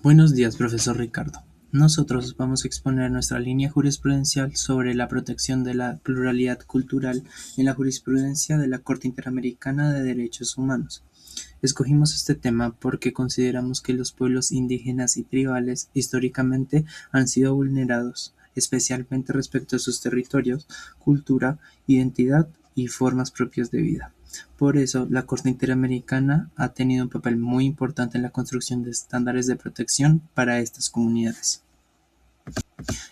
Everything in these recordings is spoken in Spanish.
Buenos días, profesor Ricardo. Nosotros vamos a exponer nuestra línea jurisprudencial sobre la protección de la pluralidad cultural en la jurisprudencia de la Corte Interamericana de Derechos Humanos. Escogimos este tema porque consideramos que los pueblos indígenas y tribales históricamente han sido vulnerados, especialmente respecto a sus territorios, cultura, identidad y formas propias de vida. Por eso, la Corte Interamericana ha tenido un papel muy importante en la construcción de estándares de protección para estas comunidades.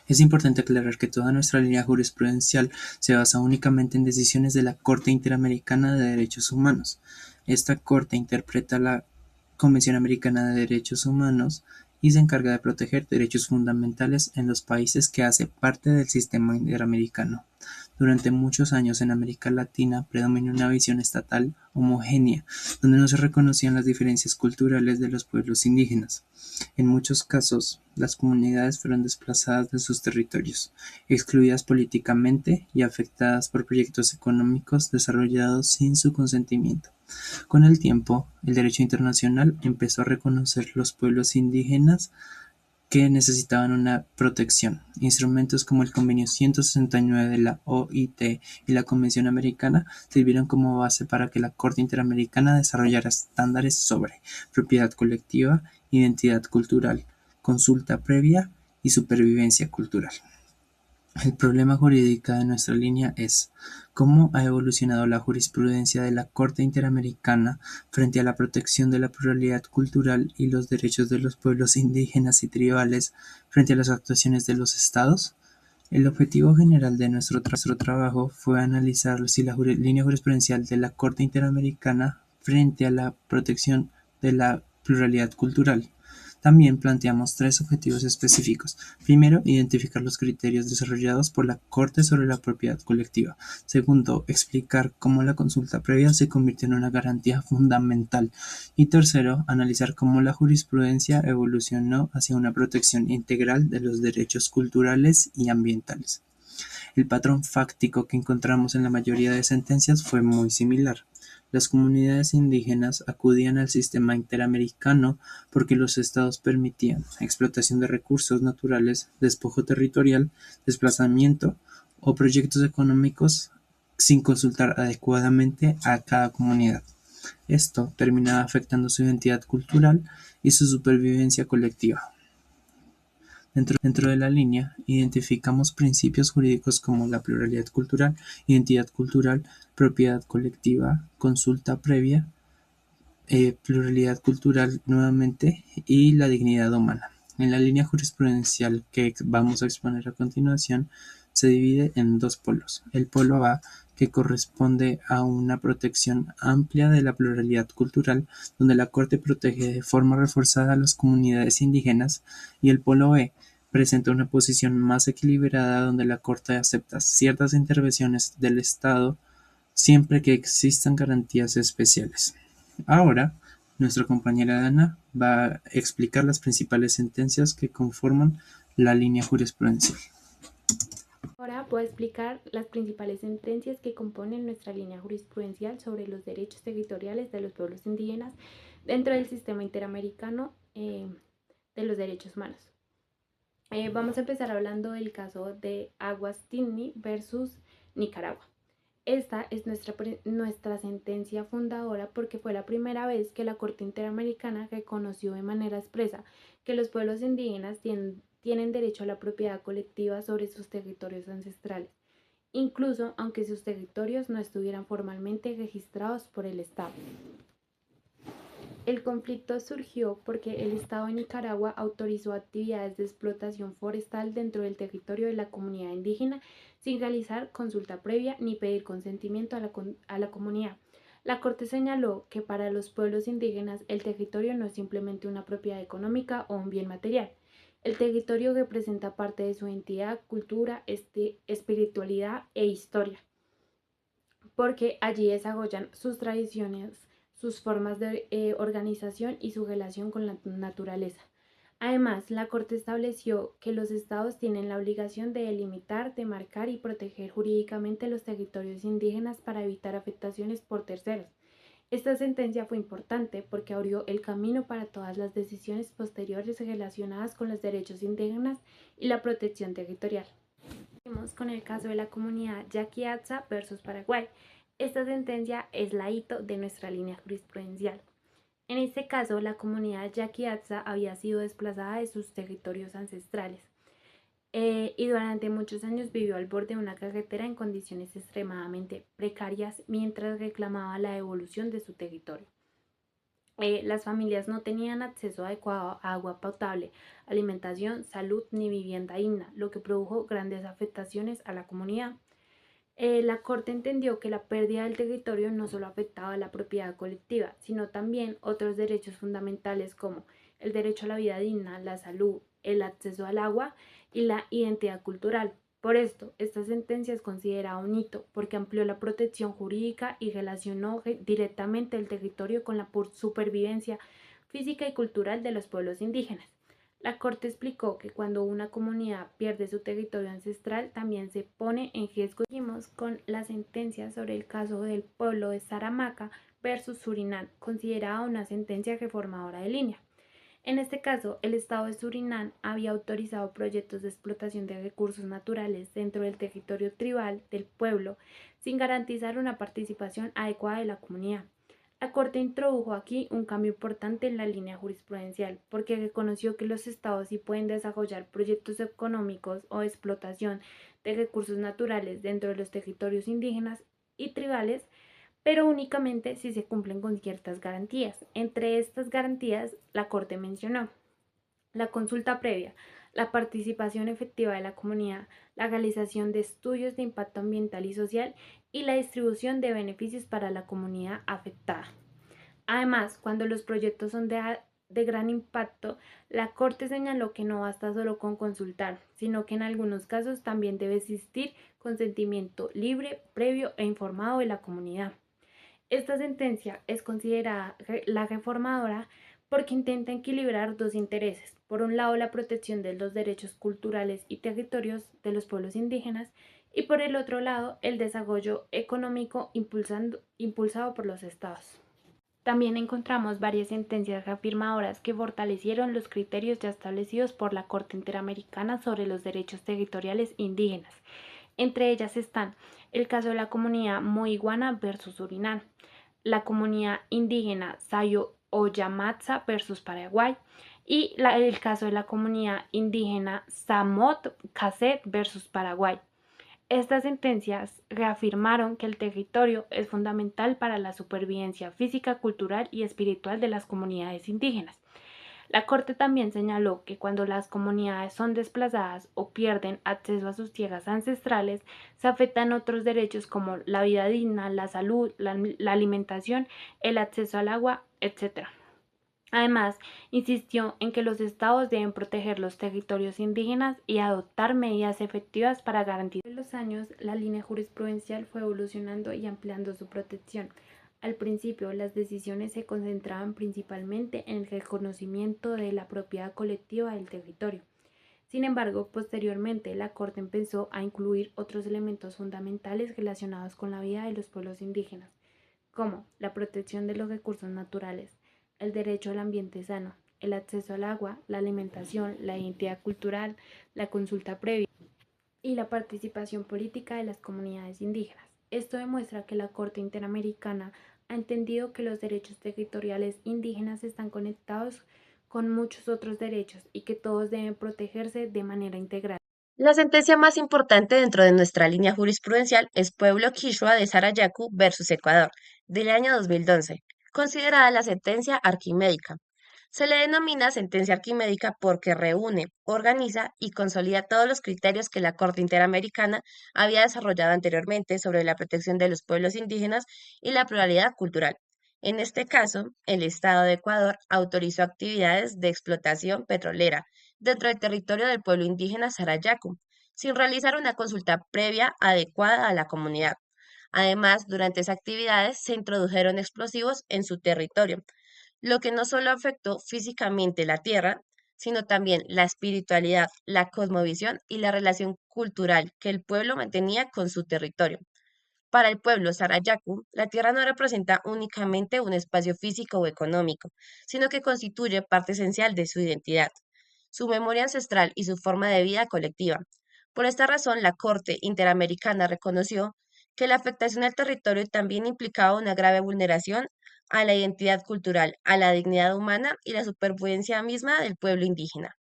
Es importante aclarar que toda nuestra línea jurisprudencial se basa únicamente en decisiones de la Corte Interamericana de Derechos Humanos. Esta Corte interpreta la Convención Americana de Derechos Humanos y se encarga de proteger derechos fundamentales en los países que hacen parte del sistema interamericano. Durante muchos años en América Latina predominó una visión estatal homogénea, donde no se reconocían las diferencias culturales de los pueblos indígenas. En muchos casos, las comunidades fueron desplazadas de sus territorios, excluidas políticamente y afectadas por proyectos económicos desarrollados sin su consentimiento. Con el tiempo, el derecho internacional empezó a reconocer los pueblos indígenas que necesitaban una protección. Instrumentos como el Convenio 169 de la OIT y la Convención Americana sirvieron como base para que la Corte Interamericana desarrollara estándares sobre propiedad colectiva, identidad cultural, consulta previa y supervivencia cultural. El problema jurídico de nuestra línea es cómo ha evolucionado la jurisprudencia de la Corte Interamericana frente a la protección de la pluralidad cultural y los derechos de los pueblos indígenas y tribales frente a las actuaciones de los Estados. El objetivo general de nuestro trabajo fue analizar si la línea jurisprudencial de la Corte Interamericana frente a la protección de la pluralidad cultural. También planteamos tres objetivos específicos. Primero, identificar los criterios desarrollados por la Corte sobre la propiedad colectiva. Segundo, explicar cómo la consulta previa se convirtió en una garantía fundamental. Y tercero, analizar cómo la jurisprudencia evolucionó hacia una protección integral de los derechos culturales y ambientales. El patrón fáctico que encontramos en la mayoría de sentencias fue muy similar. Las comunidades indígenas acudían al sistema interamericano porque los estados permitían explotación de recursos naturales, despojo territorial, desplazamiento o proyectos económicos sin consultar adecuadamente a cada comunidad. Esto terminaba afectando su identidad cultural y su supervivencia colectiva. Dentro de la línea, identificamos principios jurídicos como la pluralidad cultural, identidad cultural, propiedad colectiva, consulta previa, pluralidad cultural nuevamente y la dignidad humana. En la línea jurisprudencial que vamos a exponer a continuación, se divide en dos polos. El polo A, que corresponde a una protección amplia de la pluralidad cultural, donde la Corte protege de forma reforzada a las comunidades indígenas, y el polo B presenta una posición más equilibrada, donde la Corte acepta ciertas intervenciones del Estado siempre que existan garantías especiales. Ahora, nuestra compañera Dana va a explicar las principales sentencias que conforman la línea jurisprudencial. Ahora voy a explicar las principales sentencias que componen nuestra línea jurisprudencial sobre los derechos territoriales de los pueblos indígenas dentro del sistema interamericano de los derechos humanos. Vamos a empezar hablando del caso de Aguas Tinni versus Nicaragua. Esta es nuestra sentencia fundadora porque fue la primera vez que la Corte Interamericana reconoció de manera expresa que los pueblos indígenas tienen derecho a la propiedad colectiva sobre sus territorios ancestrales, incluso aunque sus territorios no estuvieran formalmente registrados por el Estado. El conflicto surgió porque el Estado de Nicaragua autorizó actividades de explotación forestal dentro del territorio de la comunidad indígena sin realizar consulta previa ni pedir consentimiento a la comunidad. La Corte señaló que para los pueblos indígenas el territorio no es simplemente una propiedad económica o un bien material. El territorio representa parte de su identidad, cultura, espiritualidad e historia, porque allí desarrollan sus tradiciones, sus formas de organización y su relación con la naturaleza. Además, la Corte estableció que los estados tienen la obligación de delimitar, demarcar y proteger jurídicamente los territorios indígenas para evitar afectaciones por terceros. Esta sentencia fue importante porque abrió el camino para todas las decisiones posteriores relacionadas con los derechos indígenas y la protección territorial. Seguimos con el caso de la comunidad Yaquiatza versus Paraguay. Esta sentencia es la hito de nuestra línea jurisprudencial. En este caso, la comunidad Yaquiatza había sido desplazada de sus territorios ancestrales y durante muchos años vivió al borde de una carretera en condiciones extremadamente precarias mientras reclamaba la devolución de su territorio. Las familias no tenían acceso adecuado a agua potable, alimentación, salud ni vivienda digna, lo que produjo grandes afectaciones a la comunidad. La Corte entendió que la pérdida del territorio no solo afectaba a la propiedad colectiva, sino también otros derechos fundamentales como el derecho a la vida digna, la salud, el acceso al agua y la identidad cultural. Por esto, esta sentencia es considerada un hito porque amplió la protección jurídica y relacionó directamente el territorio con la supervivencia física y cultural de los pueblos indígenas. La Corte explicó que cuando una comunidad pierde su territorio ancestral, también se pone en riesgo. Seguimos con la sentencia sobre el caso del pueblo de Saramaca versus Surinam, considerada una sentencia reformadora de línea. En este caso, el Estado de Surinam había autorizado proyectos de explotación de recursos naturales dentro del territorio tribal del pueblo sin garantizar una participación adecuada de la comunidad. La Corte introdujo aquí un cambio importante en la línea jurisprudencial, porque reconoció que los estados sí pueden desarrollar proyectos económicos o explotación de recursos naturales dentro de los territorios indígenas y tribales, pero únicamente si se cumplen con ciertas garantías. Entre estas garantías, la Corte mencionó la consulta previa, la participación efectiva de la comunidad, la realización de estudios de impacto ambiental y social y la distribución de beneficios para la comunidad afectada. Además, cuando los proyectos son de gran impacto, la Corte señaló que no basta solo con consultar, sino que en algunos casos también debe existir consentimiento libre, previo e informado de la comunidad. Esta sentencia es considerada la reformadora porque intenta equilibrar dos intereses. Por un lado, la protección de los derechos culturales y territorios de los pueblos indígenas y por el otro lado, el desarrollo económico impulsado por los estados. También encontramos varias sentencias reafirmadoras que fortalecieron los criterios ya establecidos por la Corte Interamericana sobre los derechos territoriales indígenas. Entre ellas están el caso de la comunidad Moiguana versus Surinam, la comunidad indígena Sayo Oyamatza versus Paraguay y el caso de la comunidad indígena Samot Caset versus Paraguay. Estas sentencias reafirmaron que el territorio es fundamental para la supervivencia física, cultural y espiritual de las comunidades indígenas. La Corte también señaló que cuando las comunidades son desplazadas o pierden acceso a sus tierras ancestrales, se afectan otros derechos como la vida digna, la salud, la alimentación, el acceso al agua, etc. Además, insistió en que los estados deben proteger los territorios indígenas y adoptar medidas efectivas para garantizar. En los años, la línea jurisprudencial fue evolucionando y ampliando su protección. Al principio, las decisiones se concentraban principalmente en el reconocimiento de la propiedad colectiva del territorio. Sin embargo, posteriormente, la Corte empezó a incluir otros elementos fundamentales relacionados con la vida de los pueblos indígenas, como la protección de los recursos naturales, el derecho al ambiente sano, el acceso al agua, la alimentación, la identidad cultural, la consulta previa y la participación política de las comunidades indígenas. Esto demuestra que la Corte Interamericana ha entendido que los derechos territoriales indígenas están conectados con muchos otros derechos y que todos deben protegerse de manera integral. La sentencia más importante dentro de nuestra línea jurisprudencial es Pueblo Quechua de Sarayaku versus Ecuador, del año 2011, considerada la sentencia arquimédica. Se le denomina sentencia arquimédica porque reúne, organiza y consolida todos los criterios que la Corte Interamericana había desarrollado anteriormente sobre la protección de los pueblos indígenas y la pluralidad cultural. En este caso, el Estado de Ecuador autorizó actividades de explotación petrolera dentro del territorio del pueblo indígena Sarayaku, sin realizar una consulta previa adecuada a la comunidad. Además, durante esas actividades se introdujeron explosivos en su territorio, lo que no solo afectó físicamente la tierra, sino también la espiritualidad, la cosmovisión y la relación cultural que el pueblo mantenía con su territorio. Para el pueblo Sarayaku, la tierra no representa únicamente un espacio físico o económico, sino que constituye parte esencial de su identidad, su memoria ancestral y su forma de vida colectiva. Por esta razón, la Corte Interamericana reconoció que la afectación al territorio también implicaba una grave vulneración a la identidad cultural, a la dignidad humana y la supervivencia misma del pueblo indígena.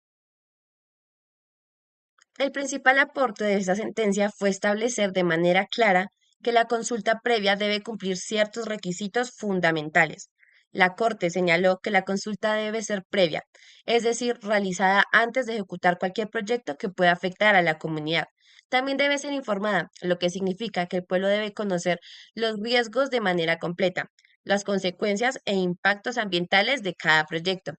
El principal aporte de esta sentencia fue establecer de manera clara que la consulta previa debe cumplir ciertos requisitos fundamentales. La Corte señaló que la consulta debe ser previa, es decir, realizada antes de ejecutar cualquier proyecto que pueda afectar a la comunidad. También debe ser informada, lo que significa que el pueblo debe conocer los riesgos de manera completa, las consecuencias e impactos ambientales de cada proyecto.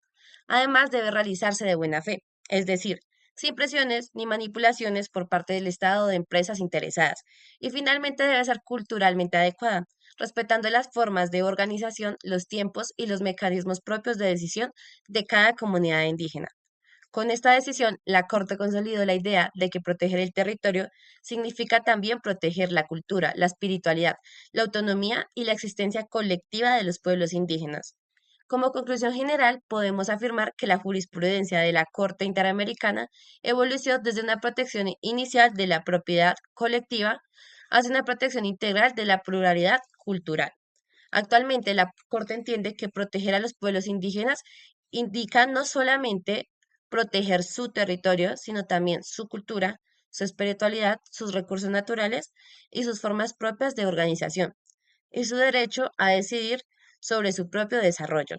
Además, debe realizarse de buena fe, es decir, sin presiones ni manipulaciones por parte del Estado o de empresas interesadas. Y finalmente debe ser culturalmente adecuada, respetando las formas de organización, los tiempos y los mecanismos propios de decisión de cada comunidad indígena. Con esta decisión, la Corte consolidó la idea de que proteger el territorio significa también proteger la cultura, la espiritualidad, la autonomía y la existencia colectiva de los pueblos indígenas. Como conclusión general, podemos afirmar que la jurisprudencia de la Corte Interamericana evolucionó desde una protección inicial de la propiedad colectiva hacia una protección integral de la pluralidad cultural. Actualmente, la Corte entiende que proteger a los pueblos indígenas indica no solamente proteger su territorio, sino también su cultura, su espiritualidad, sus recursos naturales y sus formas propias de organización, y su derecho a decidir sobre su propio desarrollo.